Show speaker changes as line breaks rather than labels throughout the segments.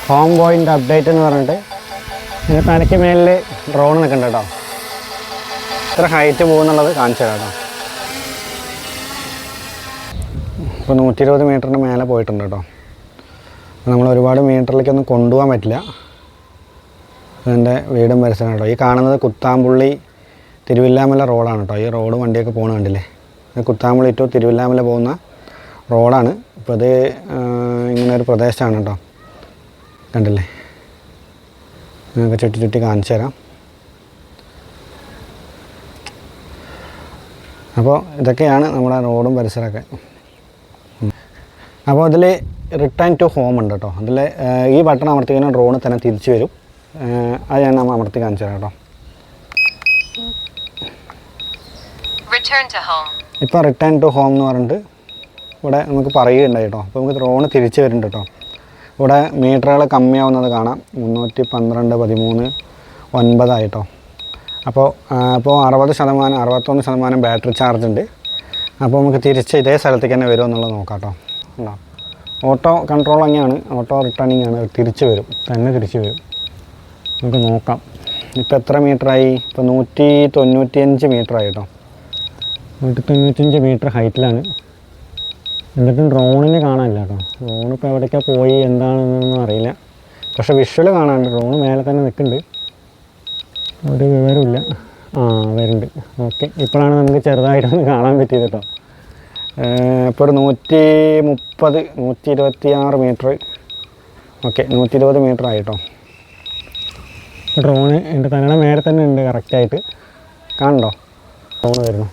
Home point update എന്ന് പറഞ്ഞിട്ട് ഇതിന് തലയ്ക്ക് മേലിൽ ഡ്രോൺ നിൽക്കുന്നുണ്ട് കേട്ടോ. ഇത്ര ഹൈറ്റ് പോകുന്നുള്ളത് കാണിച്ചു തരാം കേട്ടോ. ഇപ്പോൾ 120 മീറ്ററിന് മേലെ പോയിട്ടുണ്ട് കേട്ടോ. നമ്മൾ ഒരുപാട് മീറ്ററിലേക്കൊന്നും കൊണ്ടുപോകാൻ പറ്റില്ല. അതിൻ്റെ വീടും പരിസരം കേട്ടോ. ഈ കാണുന്നത് കുത്താമ്പുള്ളി തിരുവില്ലാമല റോഡാണ് കേട്ടോ. ഈ റോഡ് വണ്ടിയൊക്കെ പോകുന്ന കണ്ടില്ലേ. കുത്താമ്പുള്ളി ടു തിരുവില്ലാമല പോകുന്ന റോഡാണ്. ഇപ്പോൾ ഇത് ഇങ്ങനെ ഒരു പ്രദേശമാണ് കേട്ടോ. കണ്ടില്ലേ, നിങ്ങൾക്ക് ചുറ്റി ചുറ്റി കാണിച്ചു തരാം. അപ്പോൾ ഇതൊക്കെയാണ് നമ്മുടെ റോഡും പരിസരമൊക്കെ. അപ്പോൾ അതിൽ റിട്ടേൺ ടു ഹോം ഉണ്ട് കേട്ടോ. അതിൽ ഈ ബട്ടൺ അമർത്തി കഴിഞ്ഞാൽ ഡ്രോണ് തന്നെ തിരിച്ചു വരും. അത് ഞാൻ നമ്മൾ അമർത്തി കാണിച്ചു തരാം കേട്ടോ. ഇപ്പോൾ റിട്ടേൺ ടു ഹോം എന്ന് പറഞ്ഞിട്ട് ഇവിടെ നമുക്ക് പറയുകയുണ്ടായി കേട്ടോ. അപ്പോൾ നമുക്ക് ഡ്രോണ് തിരിച്ചു വരുന്നുണ്ട് കേട്ടോ. ഇവിടെ മീറ്ററുകൾ കമ്മിയാവുന്നത് കാണാം. 312, 13, 9 ആയിട്ടോ. അപ്പോൾ 61% ബാറ്ററി ചാർജ് ഉണ്ട്. അപ്പോൾ നമുക്ക് തിരിച്ച് ഇതേ സ്ഥലത്തേക്ക് തന്നെ വരുമോ എന്നുള്ളത് നോക്കാം കേട്ടോ. ഉണ്ടോ, ഓട്ടോ കൺട്രോളിങ് ആണ്, ഓട്ടോ റിട്ടേണിങ് ആണ്. തിരിച്ച് വരും, തന്നെ തിരിച്ച് വരും. നമുക്ക് നോക്കാം ഇപ്പോൾ എത്ര മീറ്ററായി. ഇപ്പോൾ 195 മീറ്ററായി കേട്ടോ. 195 മീറ്റർ ഹൈറ്റിലാണ്. എന്നിട്ടും ഡ്രോണിനെ കാണാനില്ല കേട്ടോ. ഡ്രോണിപ്പോൾ എവിടേക്കാണ് പോയി എന്താണെന്നൊന്നും അറിയില്ല. പക്ഷേ വിഷ്വൽ കാണാനുണ്ട്. ഡ്രോണ് മേലെ തന്നെ നിൽക്കുന്നുണ്ട്, ഒരു വിവരമില്ല. വരുന്നുണ്ട്. ഓക്കെ, ഇപ്പോഴാണ് നമുക്ക് ചെറുതായിട്ടൊന്ന് കാണാൻ പറ്റിയത് കേട്ടോ. ഇപ്പോൾ ഒരു 130, 126 മീറ്റർ. ഓക്കെ, 120 മീറ്റർ ആയിട്ടോ. ഡ്രോണ് എൻ്റെ തലയുടെ മേലെ തന്നെ ഉണ്ട് കറക്റ്റായിട്ട്. കാണണ്ടോ ഡ്രോണ് വരുന്നു.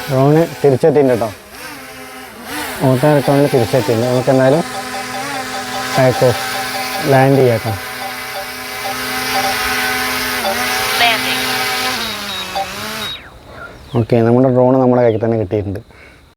ഡ്രോണ് തിരിച്ചെത്തിയിട്ടുണ്ട് കേട്ടോ. ഓട്ടോ റിട്ടേണിൽ തിരിച്ചെത്തിയിട്ടുണ്ട്. നമുക്ക് എന്തായാലും ടേക്ക് ഓഫ് ലാൻഡ് ചെയ്യാം കേട്ടോ. ഓക്കെ, നമ്മുടെ ഡ്രോണ് നമ്മുടെ കയ്യിൽ തന്നെ കിട്ടിയിട്ടുണ്ട്.